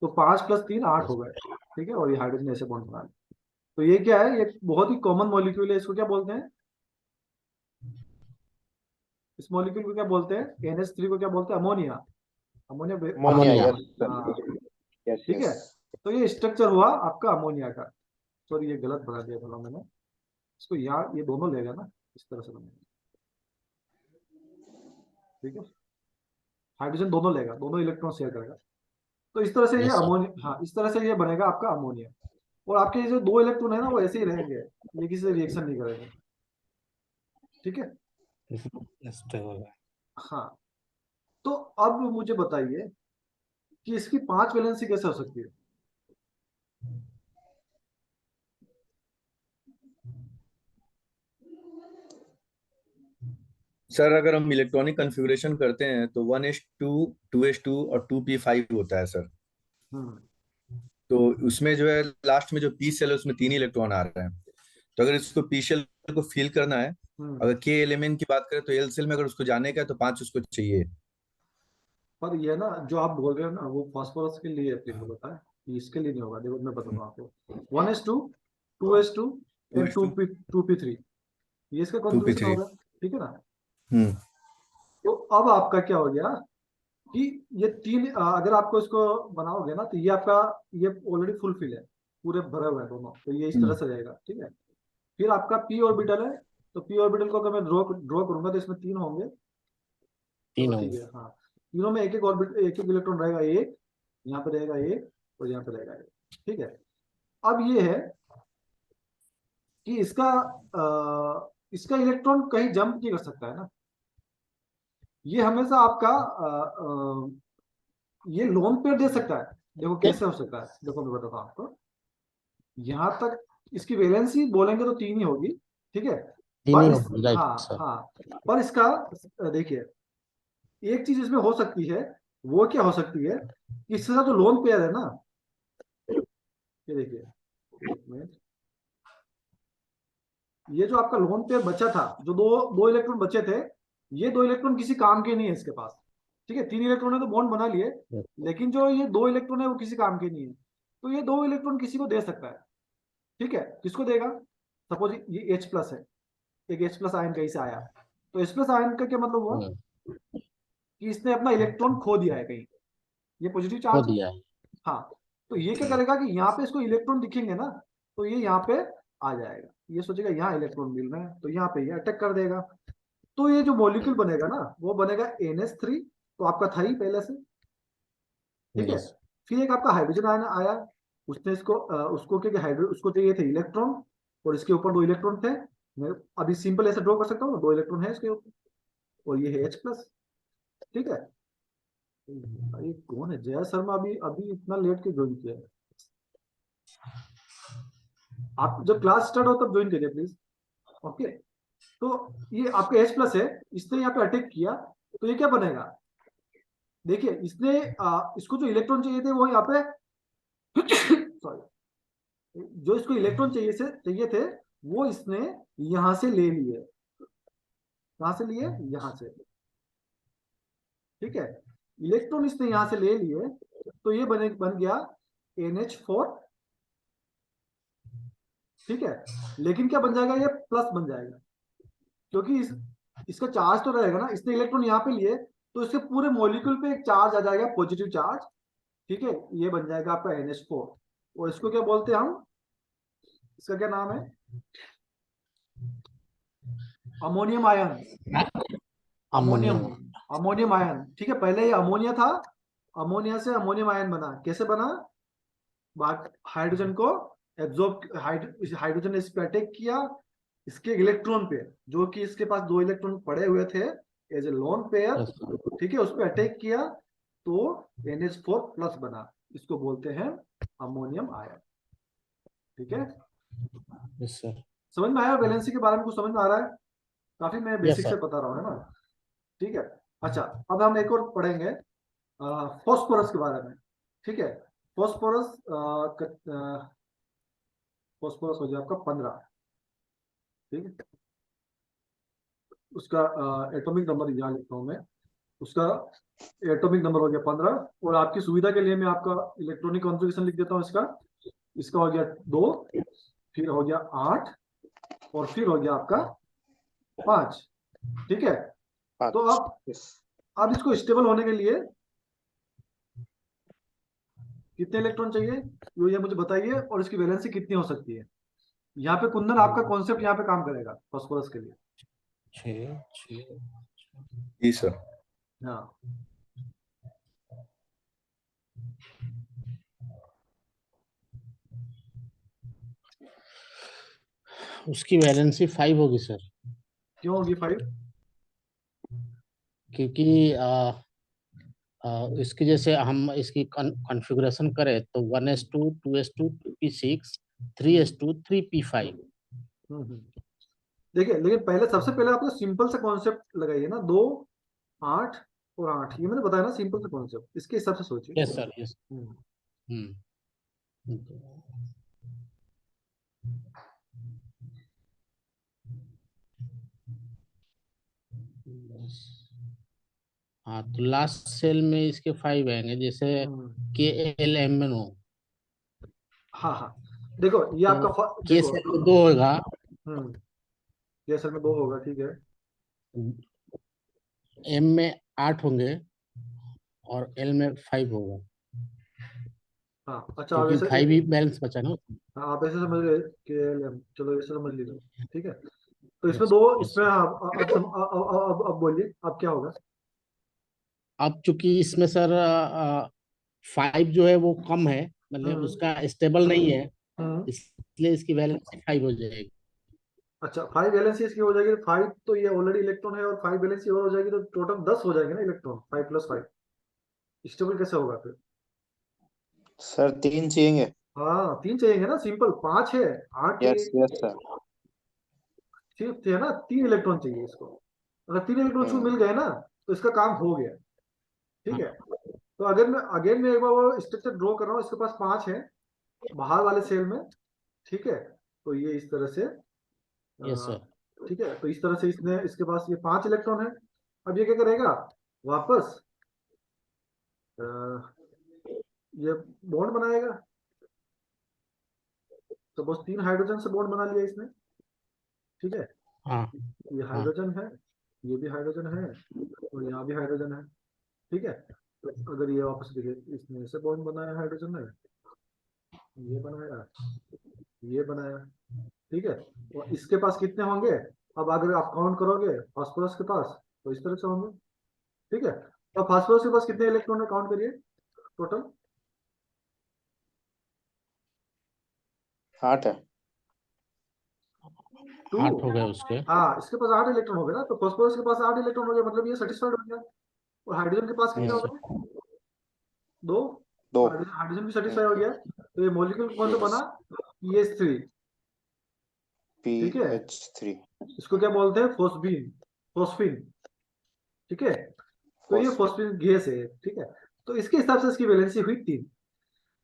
तो 5 + 3 8 हो गए। ठीक है। और ये हाइड्रोजन ऐसे बॉन्ड बना लिया। तो ये क्या है? ये बहुत ही कॉमन मॉलिक्यूल है। इसको क्या बोलते हैं? इस मॉलिक्यूल को क्या बोलते हैं? NH3 को क्या बोलते हैं? Ammonia. Ammonia ammonia ammonia. Yes हाँ सर यस ठीक है। यस। तो ये स्ट्रक्चर हुआ आपका अमोनिया का। सॉरी ये गलत बना दिया था मैंने इसको। यहाँ ये दोनों लेगा ना, इस तरह से बनेगा। ठीक है। हाइड्रोजन दोनों लेगा, दोनों इलेक्ट्रॉन शेयर करेगा। तो इस तरह से ये यस सर। अमोनिया, हाँ इस तरह से ये बनेगा आपका अमोनिया। और आपके ये जो 2 इलेक्ट्रॉन है ना वो ऐसे ही रहेंगे, ये किसी से रिएक्शन नहीं करेंगे। ठीक है। स्टेबल है। हाँ। तो अब मुझे बताइए कि इसकी 5 वैलेंसी कैसे हो सकती है? सर अगर हम इलेक्ट्रॉनिक कन्फिग्रेशन करते हैं तो 1s2, 2s2 और 2p5 होता है सर। हम्म तो उसमें जो है लास्ट में जो पी सेल है उसमें 3 इलेक्ट्रॉन आ रहे हैं। तो अगर इसको पी सेल को फिल करना है, हम्म अगर के एलिमेंट की बात करें तो एल सेल में अगर उसको जाने का है तो 5 उसको चाहिए। पर ये ना जो आप बोल रहे हो ना वो फास्फोरस के लिए एप्लीकेबल होता है, ये इसके लिए नहीं होगा। देखो मैं बताता हूँ आपको। 1s2, 2s2 to and S 2p3, ये इसका टू पी कॉन्फ़िगरेशन थ्री होगा। ठीक है ना? हम्म तो अब आपका क्या हो गया कि ये 3 अगर आपको इसको बनाओगे ना तो ये आपका ये ऑलरेडी फुलफिल है, पूरे भरे हुए हैं दोनों। तो ये इस तरह हम्म से रहेगा। ठीक है। फिर आपका p ऑर्बिटल है। तो p ऑर्बिटल को अगर मैं ड्रॉ ड्रॉ करूंगा तो इसमें 3 होंगे। चलो 3 ठीक होंगे। है। हाँ तीनों में एक एक ऑर्बिट, एक एक इलेक्ट्रॉन रहेगा। एक यहाँ पे रहेगा, एक और यहाँ पे रहेगा एक। ठीक है। अब ये है कि इसका इलेक्ट्रॉन कहीं जंप नहीं कर सकता है ना। ये हमेशा आपका ये लोन पेयर दे सकता है। देखो कैसे हो सकता है, देखो मैं बताता हूँ आपको। यहाँ तक इसकी वैलेंसी बोलेंगे तो 3 ही होगी। ठीक है। 3 ही पर इस होंगे, राइट हाँ सर। हाँ पर इसका देखिए एक चीज इसमें हो सकती है। वो क्या हो सकती है? इसके साथ जो लोन पेयर है ना, ये देखिए एक मिनट, ये जो आपका लोन पेयर बचा था, जो दो दो इलेक्ट्रॉन बचे थे, ये दो इलेक्ट्रॉन किसी काम के नहीं है इसके पास, ठीक है। 3 इलेक्ट्रॉन है तो बॉन्ड बना लिए, लेकिन जो ये 2 इलेक्ट्रॉन है वो किसी काम के नहीं है, तो ये 2 इलेक्ट्रॉन किसी को दे सकता है, ठीक है। किसको देगा? सपोज ये H प्लस है, एक H प्लस आयन कहीं से आया, तो H प्लस आयन का क्या मतलब हुआ कि इसने अपना इलेक्ट्रॉन खो दिया है कहीं, ये पॉजिटिव खो चार्ज है। दिया है। हाँ, तो ये क्या करेगा कि यहाँ पे इसको इलेक्ट्रॉन दिखेंगे ना, तो ये यहाँ पे आ जाएगा, ये सोचेगा यहाँ इलेक्ट्रॉन मिल रहे हैं, तो यहाँ पे ये अटैक कर देगा। तो ये जो मॉलिक्यूल बनेगा ना, वो बनेगा NH3, तो आपका था ही पहले से, ठीक है। यस। फिर एक आपका हाइड्रोजन आयन आया, उसने इसको उसको क्या हाइड्रो उसको चाहिए थे इलेक्ट्रॉन, और इसके ऊपर 2 इलेक्ट्रॉन थे। मैं अभी सिंपल ऐसे ड्रॉ कर सकता हूँ, 2 इलेक्ट्रॉन है इसके ऊपर, और ये है H प्लस, ठीक है। ये कौन है? जया शर्मा अभी अभी इतना लेट के ज्वाइन किया है। आप जब क्लास स्टार्ट हो तब ज्वाइन करिए प्लीज, ओके। तो ये आपका H प्लस है, इसने यहाँ पे अटैक किया, तो ये क्या बनेगा? देखिए इसने इसको जो इलेक्ट्रॉन चाहिए थे वो यहाँ पे सॉरी, जो इसको इलेक्ट्रॉन चाहिए थे वो इसने यहां से ले लिए, कहां से लिए? यहां से, ठीक है। इलेक्ट्रॉन इसने यहां से ले लिए, तो ये बन गया NH4, ठीक है। लेकिन क्या बन जाएगा? ये प्लस बन जाएगा, क्योंकि इसका चार्ज तो रहेगा ना, इसने इलेक्ट्रॉन यहाँ पे लिए, तो इसके पूरे मॉलिक्यूल पे एक चार्ज आ जाएगा, पॉजिटिव चार्ज, ठीक है। ये बन जाएगा आपका NH4, और इसको क्या बोलते हैं हम? इसका क्या नाम है? Ammonium ion, ammonium, ammonium. Ammonium ion, ठीक है। पहले ये अमोनिया था, अमोनिया से अमोनियम आयन बना। कैसे बना? हाइड्रोजन को एब्जॉर्ब, हाइड्रोजन ने इस पे अटैक किया, इसके इलेक्ट्रॉन पे, जो कि इसके पास 2 इलेक्ट्रॉन पड़े हुए थे as a lone pair, yes ठीक है, उस पे अटैक किया, तो NH4 प्लस बना। इसको बोलते हैं अमोनियम आयन, ठीक है। Yes sir. समझ में आया? वैलेंसी के बारे में कुछ समझ में आ रहा है? काफी मैं बेसिक से सर। बता रहा हूँ, है ना, ठीक है। अच्छा, अब हम एक और पढ़ेंगे फॉस्फोरस के बारे में, ठीक है। फॉस्फोरस फॉस्फोरस हो गया आपका 15, ठीक है। उसका एटॉमिक नंबर यहाँ लिखता हूँ मैं, उसका एटॉमिक नंबर हो गया 15, और आपकी सुविधा के लिए मैं आपका इलेक्ट्रॉनिक कॉन्फ़िगरेशन लिख देता हूँ इसका। इसका हो गया 2, फिर हो गया 8, और फिर हो गया आपका 5, ठीक है। तो अब इसको स्टेबल होने के लिए कितने इलेक्ट्रॉन चाहिए, ये मुझे बताइए, और इसकी वैलेंसी कितनी हो सकती है। यहाँ पे कुंदन आपका कॉन्सेप्ट यहाँ पे काम करेगा फॉस्फोरस के लिए। 6 जी सर। हाँ, उसकी वैलेंसी 5 होगी सर, क्यों होगी 5? क्योंकि इसकी जैसे हम इसकी कॉन्फ़िगरेशन करें तो 1s2 2s2 2p6 3s2 3p5। देखिए, लेकिन पहले सबसे पहले आपको सिंपल सा कॉन्सेप्ट लगाइए ना, 2 8 और 8, ये मैंने बताया ना, सिंपल सा कॉन्सेप्ट, इसके हिसाब से सोचिए। Yes sir. यस। हम्म। हाँ, तो लास्ट सेल में इसके 5 आएंगे, जैसे KLMNO। हाँ हाँ, देखो ये तो आपका के देखो, सेल में 2 होगा, ये असल में 2 होगा, ठीक है। M में 8 होंगे, और L में 5 होगा, हाँ, अच्छा, आप क्योंकि ऐसे 5 ही बैलेंस बचा ना। हाँ, आप ऐसे समझ गए KLM, चलो ऐसे समझ लीजिए, ठीक है। तो इसमें यस। 2, यस इसमें सर। अब बोलिए, अब क्या होगा? अब चूंकि इसमें सर 5 जो है वो कम है, मतलब हम्म उसका स्टेबल नहीं है, हम्म इसलिए इसकी वैलेंसी 5 हो जाएगी। अच्छा, 5 वैलेंसी इसकी हो जाएगी, 5 तो ये ऑलरेडी इलेक्ट्रॉन है, और 5 वैलेंसी और हो जाएगी, तो टोटल 10 हो जाएंगे ना इलेक्ट्रॉन, 5 + 5 स्टेबल कैसे होगा फिर? सर 3 चाहिए। हाँ, 3 चाहिए ना, सिंपल, 5 है, 8 यस चाहिए, यस सर। सिर्फ है ना, 3 इलेक्ट्रॉन चाहिए इसको। अगर 3 इलेक्ट्रॉन इसको मिल गए ना, तो इसका काम हो गया, ठीक हाँ। है। तो अगर मैं अगेन मैं एक बार वो स्ट्रक्चर ड्रॉ कर रहा हूँ, इसके पास 5 है बाहर वाले सेल में, ठीक है। तो ये इस तरह से यस सर। ठीक है, तो इस तरह से इसने इसके पास ये 5 इलेक्ट्रॉन है। अब ये क्या करेगा, वापस अ, ये बॉन्ड बनाएगा। सपोज 3 हाइड्रोजन से बॉन्ड बना लिया इसने, ठीक है, हाँ ये हाइड्रोजन है, ये भी हाइड्रोजन है, और यहाँ भी हाइड्रोजन है, ठीक है। तो अगर ये वापस देखिए, इसने ऐसे बॉन्ड बनाया हाइड्रोजन ने, ये बनाया, ये बनाया, ठीक है। और इसके पास कितने होंगे, अब अगर आप काउंट करोगे फास्फोरस के पास तो इस तरह से होंगे, ठीक है। तो फास्फोरस के पास कितने इलेक्ट्रॉन है, काउंट करिए टोटल। 8 है। 2, 8 हो गए उसके। हाँ, इसके पास 8 इलेक्ट्रॉन हो गए ना, तो फास्फोरस के पास 8 इलेक्ट्रॉन हो गए, मतलब ये सेटिस्फाइड हो गया। और हाइड्रोजन के पास कितने हो हम्म, गए, 2। 2। हाइड्रोजन भी सेटिस्फाई हो गया। तो ये मॉलिक्यूल कौन सा बना, PH3, ठीक है। PH3। इसको क्या बोलते हैं, फोस्फीन, फोस्फीन, ठीक है। तो ये फॉस्फेट। फोस्फीन गैस है, ठीक है। तो इसके हिसाब से इसकी वैलेंसी हुई 3।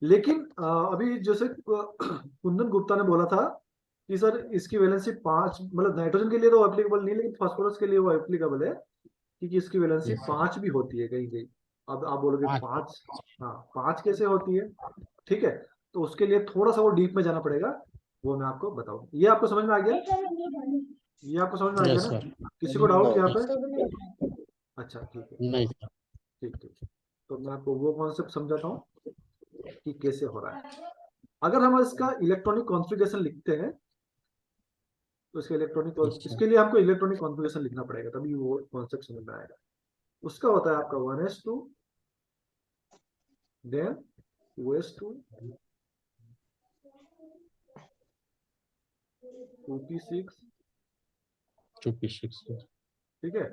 लेकिन अभी जैसे कुंदन गुप्ता ने बोला था कि सर इसकी वैलेंसी 5, मतलब नाइट्रोजन के लिए तो एप्लीकेबल नहीं, लेकिन फास्फोरस के लिए वो एप्लीकेबल है, क्योंकि इसकी वैलेंसी Yes, sir. 5 भी होती है कहीं कहीं। अब आप बोलोगे 5। 5, हाँ 5 कैसे होती है, ठीक है। तो उसके लिए थोड़ा सा वो डीप में जाना पड़ेगा, वो मैं आपको बताऊँ। ये आपको समझ में आ गया, ये आपको समझ में आ गया यस ना, सर। किसी को डाउट यहाँ नहीं। पे? अच्छा ठीक है, नहीं सर। ठीक ठीक। तो मैं आपको वो कॉन्सेप्ट समझाता हूँ कि कैसे हो रहा है। अगर हम इसका इलेक्ट्रॉनिक कॉन्फ़िगरेशन लिखते हैं, तो इसके यस सर। इसके लिए हमको इलेक्ट्रॉनिक कॉन्फ़िगरेशन लिखना पड़ेगा, तभी वो कॉन्सेप्ट समझ में आएगा। उसका होता है आपका 1s2, then 2s2, 2p6, 2p6। ठीक है।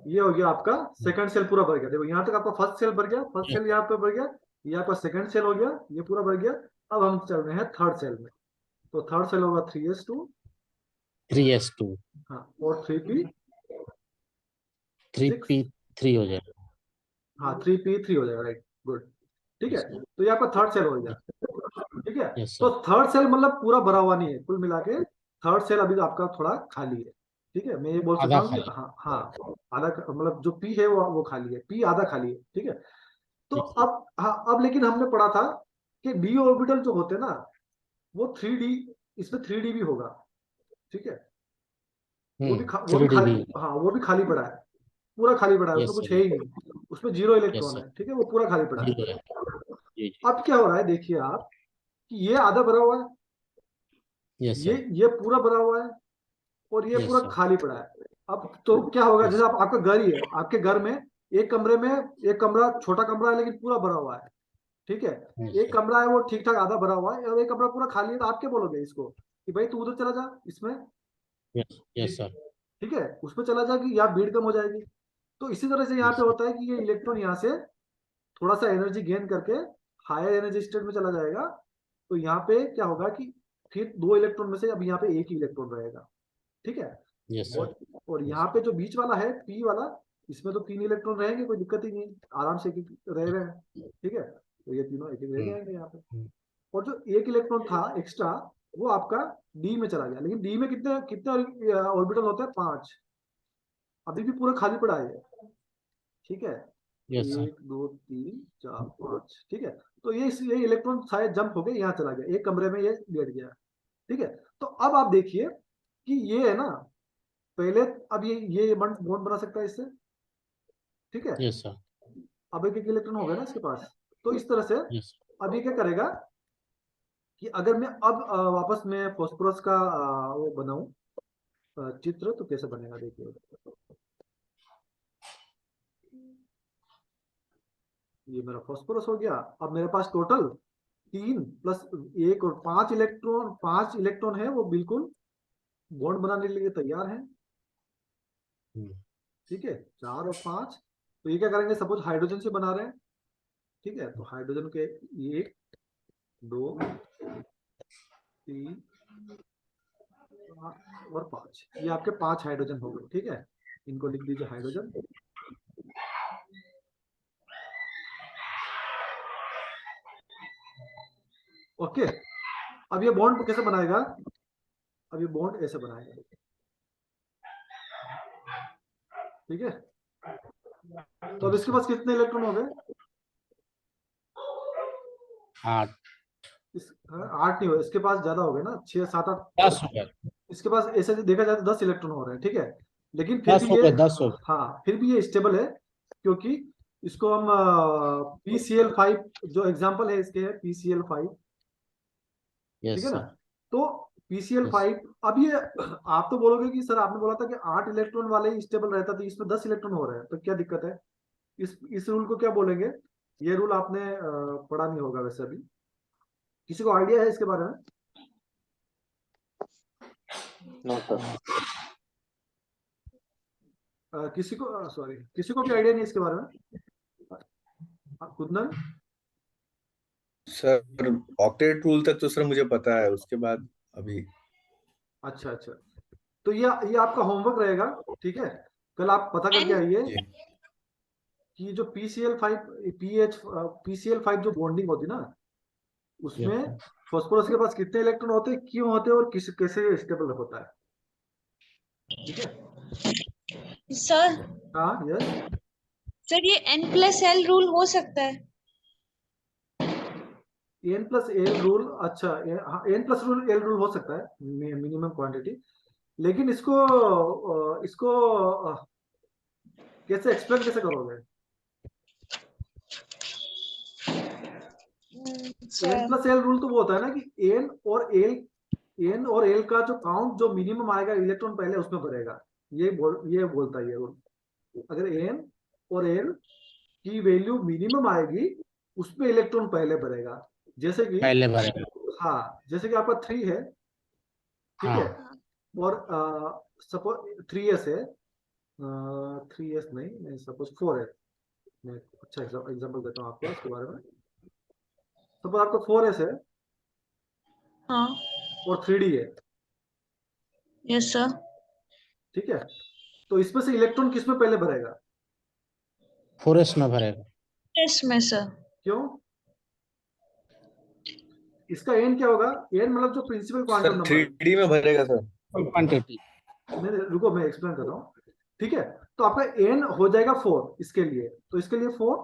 ये हो गया आपका सेकंड सेल पूरा भर गया। देखो यहाँ तक आपका फर्स्ट सेल भर गया, फर्स्ट यस सेल यहाँ पे भर गया, ये आपका सेकंड सेल हो गया, ये पूरा भर गया। अब हम चल रहे हैं थर्ड सेल में। तो थर्ड सेल होगा 3s2, 3s2। हाँ, और 3p6, 3p3 हो जाएगा। हाँ 3p3 हो जाएगा, राइट, गुड, ठीक है। Yes sir. तो ये आपका थर्ड सेल हो गया, ठीक है। यस तो सर। थर्ड सेल मतलब पूरा भरा हुआ नहीं है, कुल मिला के थर्ड सेल अभी आपका थोड़ा खाली है, ठीक है। मैं ये बोल सकता आधा हूँ कि खाली। हाँ हाँ, आधा, मतलब जो पी है वो खाली है, पी आधा खाली है, ठीक है। तो ठीक है। अब हाँ, अब लेकिन हमने पढ़ा था कि डी ऑर्बिटल जो होते हैं ना, वो 3D, इसमें 3D भी होगा, ठीक है। वो भी 3D खाली, भी। हाँ वो भी खाली पड़ा है, पूरा खाली पड़ा है, उसमें यस कुछ सर। है ही नहीं, उसमें 0 यस इलेक्ट्रॉन सर। है, ठीक है, वो पूरा खाली पड़ा है। 0 है। जी जी। अब क्या हो रहा है, देखिए आप कि ये आधा भरा हुआ है, यस ये सर। ये पूरा भरा हुआ है, और ये यस पूरा सर। खाली पड़ा है। अब तो क्या होगा, यस। जैसे आपका घर ही है, आपके घर में एक कमरे में, एक कमरा छोटा कमरा है लेकिन पूरा भरा हुआ है, ठीक है। यस एक सर। कमरा है वो ठीक ठाक आधा भरा हुआ है, और एक कमरा पूरा खाली है, तो आप क्या बोलोगे इसको कि भाई तू उधर चला जा इसमें, यस। Yes sir. ठीक है, उसमें चला जा, कि यहाँ भीड़ कम हो जाएगी। तो इसी तरह से यहाँ यस पे सर। होता है कि ये इलेक्ट्रॉन यहाँ से थोड़ा सा एनर्जी गेन करके हायर एनर्जी स्टेट में चला जाएगा। तो यहाँ पे क्या होगा कि फिर 2 इलेक्ट्रॉन में से अब यहाँ पे एक ही इलेक्ट्रॉन रहेगा, ठीक है। यस और सर। और यहाँ पे जो बीच वाला है पी वाला, इसमें तो 3 इलेक्ट्रॉन रहेंगे, कोई दिक्कत ही नहीं, आराम से रह रहे हैं, ठीक है। तो ये तीनों एक एक रह जाएंगे यहाँ पे। और जो एक इलेक्ट्रॉन था एक्स्ट्रा, वो आपका डी में चला गया। लेकिन डी में कितने कितने ऑर्बिटल होते हैं, 5, अभी भी पूरा खाली पड़ा है ये, ठीक है। Yes sir. 1 2 3 4 5, ठीक है। तो ये इलेक्ट्रॉन शायद जंप हो गए, यहाँ चला गया, एक कमरे में ये लेट गया, ठीक है। तो अब आप देखिए कि ये है ना, पहले, अब ये बॉन्ड बना सकता है इससे, ठीक है। Yes sir. अब एक इलेक्ट्रॉन हो गया ना इसके पास। तो इस तरह से यस। अब ये क्या करेगा कि अगर मैं अब वापस मैं फॉस्फोरस का वो बनाऊं चित्र, तो कैसे बनेगा देखिए। ये मेरा फॉस्फोरस हो गया। अब मेरे पास टोटल 3 + 1 और 5 इलेक्ट्रॉन है, वो बिल्कुल बॉन्ड बनाने के लिए तैयार है, ठीक है, 4 और 5। तो ये क्या करेंगे, सपोज हाइड्रोजन से बना रहे हैं, ठीक है। तो हाइड्रोजन के 1 2 3 और 5, ये आपके 5 हाइड्रोजन हो गए, ठीक है। इनको लिख दीजिए हाइड्रोजन, ओके। अब ये बॉन्ड कैसे बनाएगा, अब ये बॉन्ड ऐसे बनाएगा, ठीक है, तो अब इसके पास कितने इलेक्ट्रॉन हो गए? 8 8 नहीं हो, इसके पास ज्यादा हो गए ना, 6 7 8। 10 हो गए, इसके पास ऐसे देखा जाए तो 10 इलेक्ट्रॉन हो रहे हैं, ठीक है, लेकिन फिर 10 भी हो ये, गए, 10 हो गए। हाँ फिर भी ये स्टेबल है, क्योंकि इसको हम PCl5 जो एग्जांपल है इसके है PCl5, ठीक यस है ना। सर। तो PCl5, अब ये आप तो बोलोगे कि सर आपने बोला था कि 8 इलेक्ट्रॉन वाले ही स्टेबल रहता था, इसमें 10 इलेक्ट्रॉन हो रहे हैं, तो क्या दिक्कत है? इस रूल को क्या बोलेंगे? ये रूल आपने पढ़ा नहीं होगा वैसे अभी, किसी को आइडिया है इसके बारे में? No sir. किसी को सॉरी, किसी को भी आइडिया नहीं इसके बारे में? कुंदन? सर ऑक्टेट रूल तक तो सर मुझे पता है, उसके बाद अभी। अच्छा अच्छा, तो ये आपका होमवर्क रहेगा, ठीक है, कल आप पता करके आइए जी कि जो PCl5 जो बॉन्डिंग होती है ना, उसमें Yes, फास्फोरस के पास कितने इलेक्ट्रॉन होते हैं, क्यों होते हैं, और कैसे स्टेबल होता है, ठीक है। सर हाँ यस, सर ये N+L रूल हो सकता है? N+L रूल, अच्छा N+L रूल हो सकता है, मिनिमम क्वांटिटी, लेकिन इसको कैसे एक्सप्लेन कैसे करोगे? सर N+L रूल तो वो होता है ना कि N और L का जो काउंट जो मिनिमम आएगा इलेक्ट्रॉन पहले उसमें भरेगा, ये बोलता है ये रूल। अगर N और L की वैल्यू मिनिमम आएगी उसमें इलेक्ट्रॉन पहले भरेगा, जैसे कि पहले बार। हाँ, जैसे कि आपका 3 है, ठीक है, हाँ, और सपोज 3s है, 3s नहीं सपोज 4 है, मैं अच्छा एग्जांपल देता हूँ आपको इसके बारे में। सपोज आपका 4s है हाँ और 3d है, यस सर। ठीक है, तो इसमें से इलेक्ट्रॉन किस में पहले भरेगा? 4s में भरेगा। यस में सर। क्यों? इसका n क्या होगा? n मतलब जो प्रिंसिपल क्वांटम सर, नंबर है। 3D में भरेगा सर। क्वांटिटी। नहीं रुको, मैं एक्सप्लेन कर रहा हूँ, ठीक है। तो आपका n हो जाएगा 4 इसके लिए, तो इसके लिए 4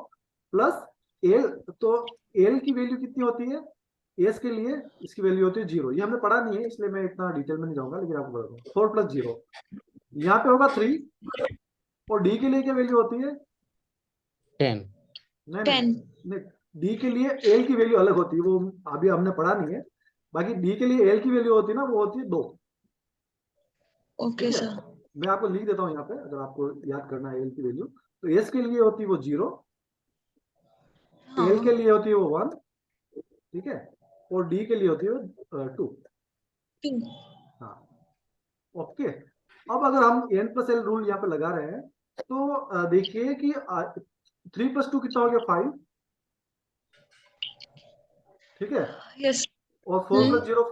प्लस l, तो l की वैल्यू कितनी होती है? s के लिए इसकी वैल्यू होती है 0, ये हमने पढ़ा नहीं है इसलिए मैं इतना डिटेल में नहीं जाऊंगा, लेकिन आपको बता दूं 4 प्लस 0, यहाँ पे होगा 3, और d के लिए क्या वैल्यू होती है? 10। नहीं 10। नहीं, डी के लिए एल की वैल्यू अलग होती है, वो अभी हमने पढ़ा नहीं है, बाकी डी के लिए एल की वैल्यू होती है ना, वो होती है 2, ओके ठीक है। सर। मैं आपको लिख देता हूँ यहाँ पे, अगर आपको याद करना है एल की वैल्यू, तो एस के लिए होती है वो 0, हाँ एल के लिए होती है वो 1, ठीक है, और डी के लिए होती है वो 2। 2। हाँ ओके, अब अगर हम n+l रूल यहाँ पे लगा रहे हैं, तो देखिए कि 3 + 2 कितना हो गया? 5, ठीक है, यस। और 4 + 0